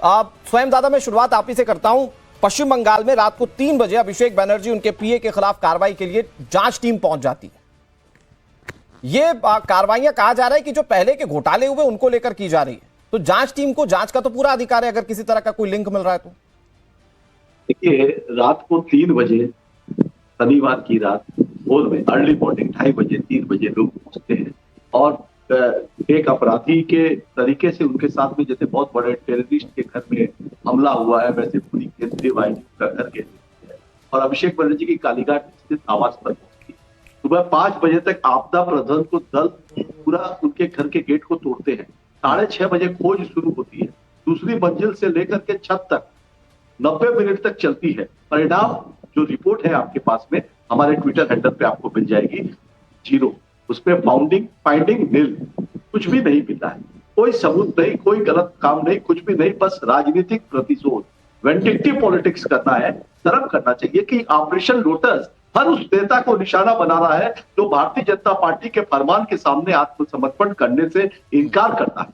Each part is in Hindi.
आप स्वयं दादा, मैं शुरुआत आप ही से करता हूं। पश्चिम बंगाल में रात को 3 बजे अभिषेक बनर्जी उनके पीए के खिलाफ कार्रवाई के लिए जांच टीम पहुंच जाती है। ये कार्रवाइयां कहा जा रहा है कि जो पहले के घोटाले हुए उनको लेकर की जा रही है, तो जांच टीम को जांच का तो पूरा अधिकार है अगर किसी तरह का कोई लिंक मिल रहा है तो। देखिए, रात को 3 बजे शनिवार की रात भोर में अर्ली मॉर्निंग 2:30 बजे 3 बजे लोग पहुंचते हैं और एक अपराधी के तरीके से उनके साथ में, जैसे बहुत बड़े टेररिस्ट के घर में हमला हुआ है वैसे पूरी केंद्रीय वाहिनी का घर के और अभिषेक बनर्जी की कालीघाट स्थित आवास पर पहुंची। सुबह 5 बजे तक आपदा प्रबंधन को दल पूरा उनके घर के गेट को तोड़ते हैं। 6:30 बजे खोज शुरू होती है। दूसरी मंजिल से लेकर के छत तक 90 मिनट तक चलती है। परिणाम जो रिपोर्ट है आपके पास में हमारे ट्विटर हैंडल पे आपको मिल जाएगी, 0। उसपे फाइंडिंग नील, कुछ भी नहीं मिला है। कोई सबूत नहीं, कोई गलत काम नहीं, कुछ भी नहीं, बस राजनीतिक प्रतिशोध, वेंडिक्टिव पॉलिटिक्स करना है। शर्म करना चाहिए कि ऑपरेशन लोटस हर उस नेता को निशाना बना रहा है जो भारतीय जनता पार्टी के फरमान के सामने आत्मसमर्पण करने से इनकार करता है।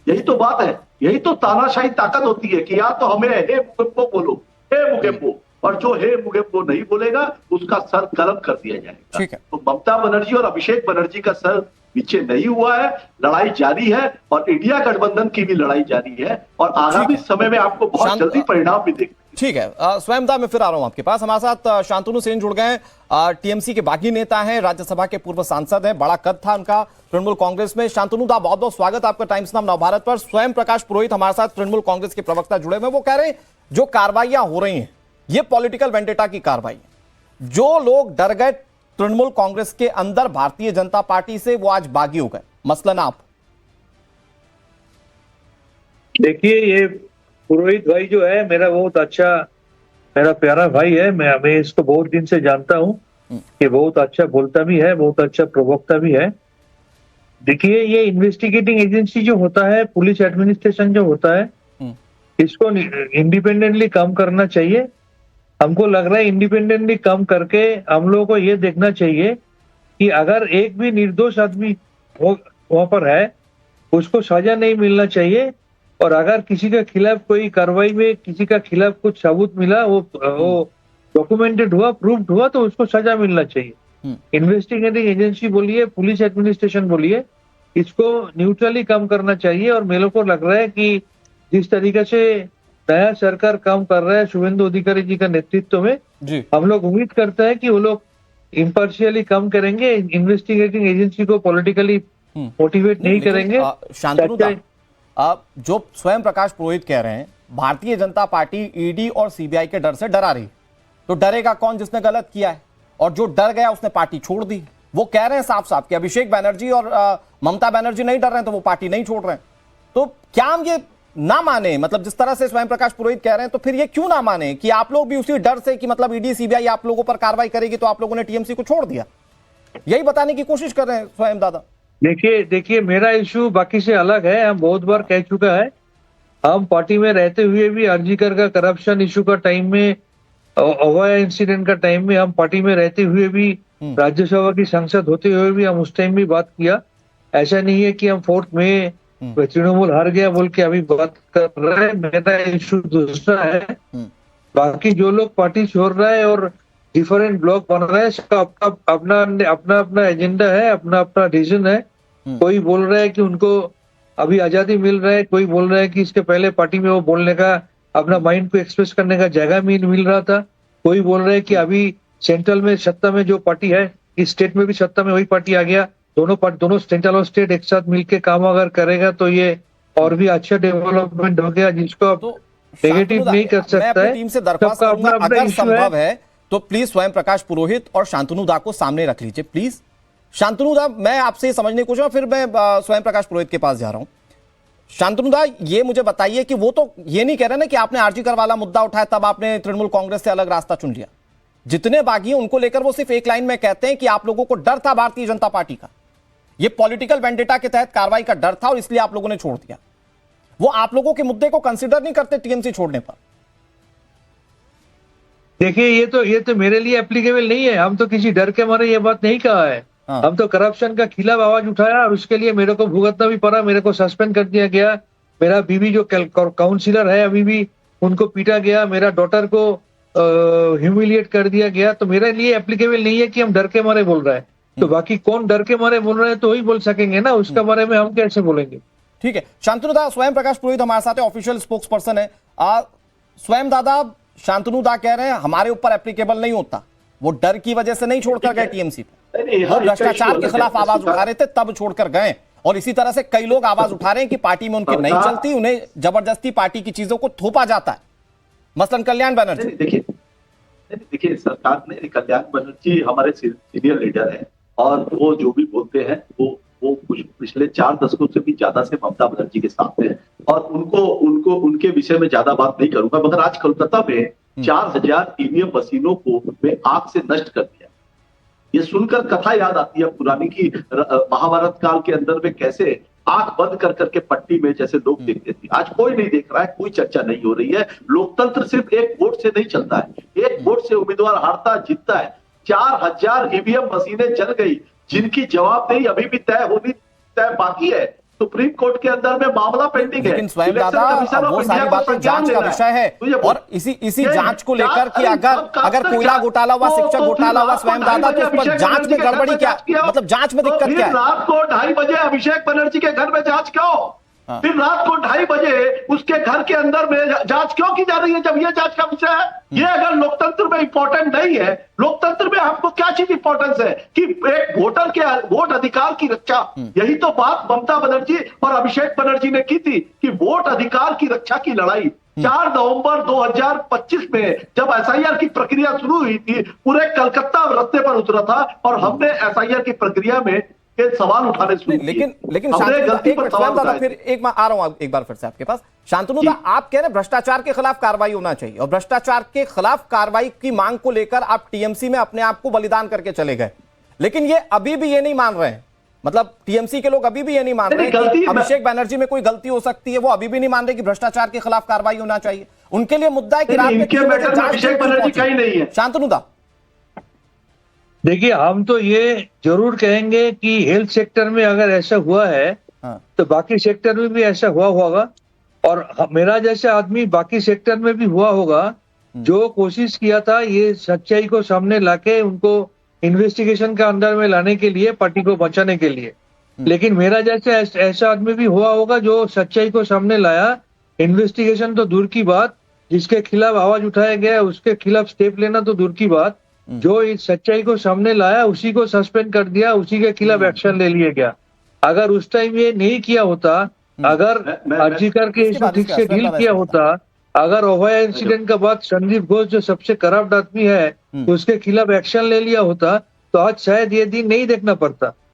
यही तो बात है, यही तो तानाशाही ताकत होती है कि या तो हमें हे मुगेम्बो बोलो, हे मुगेम्बो, और जो हे मुगेम्बो नहीं बोलेगा उसका सर कलम कर दिया जाएगा। ठीक है। तो ममता बनर्जी और अभिषेक बनर्जी का सर नीचे नहीं हुआ है, लड़ाई जारी है और इंडिया गठबंधन की भी लड़ाई जारी है और आगामी समय में आपको बहुत जल्दी परिणाम भी देखेंगे। ठीक है, स्वयं दा मैं फिर आ रहा हूं आपके पास। हमारे साथ शांतनु सेन जुड़ गए हैं, टीएमसी के बागी नेता हैं, राज्यसभा के पूर्व सांसद हैं, बड़ा कद था उनका तृणमूल कांग्रेस में। शांतनु दा, बहुत बहुत स्वागत आपका टाइम्स नाउ नवभारत पर। स्वयं प्रकाश पुरोहित हमारे साथ तृणमूल कांग्रेस के प्रवक्ता जुड़े हुए, वो कह रहे हैं जो कार्रवाइयां हो रही हैं ये पॉलिटिकल वेंडेटा की कार्रवाई है। जो लोग डर गए तृणमूल कांग्रेस के अंदर भारतीय जनता पार्टी से, वो आज बागी हो गए, मसलन आप। देखिए, ये पुरोहित भाई जो है मेरा बहुत अच्छा, मेरा प्यारा भाई है। मैं इसको बहुत दिन से जानता हूँ कि बहुत अच्छा बोलता भी है, बहुत अच्छा प्रवक्ता भी है। देखिए, ये इन्वेस्टिगेटिंग एजेंसी जो होता है, पुलिस एडमिनिस्ट्रेशन जो होता है, इसको इंडिपेंडेंटली काम करना चाहिए। हमको लग रहा है इंडिपेंडेंटली काम करके हम लोगों को ये देखना चाहिए कि अगर एक भी निर्दोष आदमी वहां पर है उसको सजा नहीं मिलना चाहिए, और अगर किसी के खिलाफ कोई कार्रवाई में किसी का खिलाफ कुछ सबूत मिला, वो डॉक्यूमेंटेड हुआ, प्रूव्ड हुआ, तो उसको सजा मिलना चाहिए। इन्वेस्टिगेटिंग एजेंसी बोलिए, पुलिस एडमिनिस्ट्रेशन बोलिए, इसको न्यूट्रली काम करना चाहिए। और मेरे को लग रहा है कि जिस तरीके से नया सरकार काम कर रहा है शुभेंदु अधिकारी जी का नेतृत्व में, हम लोग उम्मीद करते हैं कि वो लोग इम्पार्शियली काम करेंगे, इन्वेस्टिगेटिंग एजेंसी को पॉलिटिकली मोटिवेट नहीं करेंगे। शांतनु, आप जो स्वयं प्रकाश पुरोहित कह रहे हैं भारतीय जनता पार्टी ईडी और सीबीआई के डर से डरा रही, तो डरेगा कौन जिसने गलत किया है, और जो डर गया उसने पार्टी छोड़ दी। वो कह रहे हैं साफ साफ कि अभिषेक बनर्जी और ममता बनर्जी नहीं डर रहे हैं तो वो पार्टी नहीं छोड़ रहे हैं। तो क्या हम ये ना माने, मतलब जिस तरह से स्वयं प्रकाश पुरोहित कह रहे हैं, तो फिर ये क्यों ना माने कि आप लोग भी उसी डर से कि मतलब ईडी सीबीआई आप लोगों पर कार्रवाई करेगी तो आप लोगों ने टीएमसी को छोड़ दिया, यही बताने की कोशिश कर रहे हैं स्वयं दादा। देखिए मेरा इशू बाकी से अलग है। हम बहुत बार कह चुका है, हम पार्टी में रहते हुए भी आरजीकर का करप्शन इशू का टाइम में, अवया इंसिडेंट का टाइम में, हम पार्टी में रहते हुए भी, राज्यसभा की सांसद होते हुए भी हम उस टाइम भी बात किया। ऐसा नहीं है कि हम 4 में तृणमूल हार गया बोल के अभी बात कर रहे हैं। मेरा इशू दूसरा है। बाकी जो लोग पार्टी छोड़ रहा है और डिफरेंट ब्लॉक बन रहा है, सबका अपना एजेंडा है, अपना रीजन है। कोई बोल रहा है कि उनको अभी आजादी मिल रहा है, कोई बोल रहा है कि इसके पहले पार्टी में वो बोलने का, अपना माइंड को एक्सप्रेस करने का जगह मिल रहा था। कोई बोल रहा है कि अभी सेंट्रल में सत्ता में जो पार्टी है, इस स्टेट में भी सत्ता में वही पार्टी आ गया। दोनों सेंट्रल और स्टेट एक साथ मिलकर काम अगर करेगा तो ये और भी अच्छा डेवलपमेंट हो गया, जिसको आप नेगेटिव नहीं कर सकता है। टीम से दरख्वास्त करूंगा, अगर संभव है तो प्लीज स्वयं प्रकाश पुरोहित और शांतनु दा को सामने रख लीजिए प्लीज। शांतनु दा, मैं आपसे समझने की कोशिश, फिर मैं स्वयं प्रकाश पुरोहित के पास जा रहा हूं। शांतनु दा, ये मुझे बताइए कि वो तो ये नहीं कह रहे ना कि आपने आरजीकर वाला मुद्दा उठाया तब आपने तृणमूल कांग्रेस से अलग रास्ता चुन लिया। जितने बागी हैं उनको लेकर वो सिर्फ एक लाइन में कहते हैं कि आप लोगों को डर था भारतीय जनता पार्टी का, ये पॉलिटिकल वेंडेटा के तहत कार्रवाई का डर था और इसलिए आप लोगों ने छोड़ दिया। वो आप लोगों के मुद्दे को कंसिडर नहीं करते टीएमसी छोड़ने पर। देखिए, ये तो मेरे लिए एप्लीकेबल नहीं है। हम तो किसी डर के मारे ये बात नहीं कहा है। हम तो करप्शन का खिलाफ आवाज उठाया और उसके लिए मेरे को भुगतना भी पड़ा, मेरे को सस्पेंड कर दिया गया, मेरा बीवी जो काउंसिलर है अभी भी उनको पीटा गया, मेरा डॉटर को ह्यूमिलिएट कर दिया गया, तो मेरे लिए एप्लीकेबल नहीं है कि हम डर के मारे बोल रहे हैं। तो बाकी कौन डर के मारे बोल रहे हैं तो वही बोल सकेंगे ना, उसके बारे में हम कैसे बोलेंगे। ठीक है, शांतनु दा, स्वयं प्रकाश पुरोहित हमारे साथ ऑफिशियल स्पोक्स पर्सन है। स्वयं दादा, शांतनु दा कह रहे हैं हमारे ऊपर एप्लीकेबल नहीं होता, वो डर की वजह से नहीं छोड़कर गए टीएमसी पे, वो भ्रष्टाचार के खिलाफ आवाज उठा रहे थे तब छोड़कर गए। और इसी तरह से कई लोग आवाज उठा रहे हैं कि पार्टी में उनकी नहीं चलती, उन्हें जबरदस्ती पार्टी की चीजों को थोपा जाता है, मसलन कल्याण बनर्जी। देखिए सरकार ने, कल्याण बनर्जी हमारे सीनियर लीडर है और वो जो भी बोलते हैं वो कुछ पिछले 4 दशकों से भी ज्यादा से ममता बनर्जी के साथ है और उनको उनके विषय में ज्यादा बात नहीं करूंगा, मगर आज कोलकाता में 4000 ईवीएम मशीनों को में आग से नष्ट कर दिया। ये सुनकर कथा याद आती है पुरानी की महाभारत काल के अंदर में कैसे आंख बंद कर करके पट्टी में जैसे लोग देखते थे। आज कोई नहीं देख रहा है, कोई चर्चा नहीं हो रही है। लोकतंत्र सिर्फ एक वोट से नहीं चलता है, एक वोट से उम्मीदवार हारता जीतता है। 4000 ईवीएम मशीनें जल गई जिनकी जवाबदेही अभी भी तय बाकी है। सुप्रीम कोर्ट के अंदर में मामला पेंडिंग है। लेकिन स्वयं दादा, वो सारी बातें जांच का विषय है और इसी जांच को लेकर कि अगर कोयला घोटाला हुआ, शिक्षक घोटाला हुआ स्वयं दादा, तो उस पर जांच में गड़बड़ी क्या, मतलब जांच में दिक्कत क्या है? रात को 2:30 बजे अभिषेक बनर्जी के घर में जांच क्यों? फिर रात को 2:30 बजे उसके घर के अंदर में जांच क्यों की जा रही है जब ये जांच का विषय है? ये अगर लोकतंत्र में इंपॉर्टेंट नहीं है, लोकतंत्र में आपको क्या चीज इंपॉर्टेंस है कि एक वोटर के वोट अधिकार की रक्षा? यही तो बात ममता बनर्जी और अभिषेक बनर्जी ने की थी कि वोट अधिकार की रक्षा की लड़ाई। 4 नवंबर 2025 में जब एसआईआर की प्रक्रिया शुरू हुई थी, पूरे कलकत्ता रस्ते पर उतरा था और हमने एसआईआर की प्रक्रिया में सवाल उठाने शुरू किए। लेकिन शांतनु, फिर एक बार आ रहा हूं एक बार फिर से आपके पास। शांतनु दा, आप कह रहे हैं भ्रष्टाचार के खिलाफ कार्रवाई होना चाहिए और भ्रष्टाचार के खिलाफ कार्रवाई की मांग को लेकर आप टीएमसी में अपने आप को बलिदान करके चले गए, लेकिन ये अभी भी ये नहीं मान रहे हैं, मतलब टीएमसी के लोग अभी भी ये नहीं मान रहे कि अभिषेक बनर्जी में कोई गलती हो सकती है, वो अभी भी नहीं मान रहे कि भ्रष्टाचार के खिलाफ कार्रवाई होना चाहिए। उनके लिए मुद्दा है कि रात में 3 बजे जांच। शांतनु दा, देखिए, हम तो ये जरूर कहेंगे कि हेल्थ सेक्टर में अगर ऐसा हुआ है तो बाकी सेक्टर में भी ऐसा हुआ होगा और मेरा जैसा आदमी बाकी सेक्टर में भी हुआ होगा। जो कोशिश किया था ये सच्चाई को सामने लाके उनको इन्वेस्टिगेशन का अंडर में लाने के लिए, पार्टी को बचाने के लिए। लेकिन मेरा जैसा ऐसा आदमी भी हुआ होगा जो सच्चाई को सामने लाया। इन्वेस्टिगेशन तो दूर की बात, जिसके खिलाफ आवाज उठाया गया उसके खिलाफ स्टेप लेना तो दूर की बात, जो इस सच्चाई को सामने लाया उसी को सस्पेंड कर दिया, उसी के खिलाफ एक्शन ले लिया गया। अगर उस टाइम ये नहीं किया होता, अगर अर्जीकर के इशू ठीक से डील किया होता, अगर ओवाया इंसिडेंट के बाद संदीप घोष जो सबसे करप्ट आदमी है उसके खिलाफ एक्शन ले लिया होता, तो आज शायद ये दिन नहीं देखना पड़ता।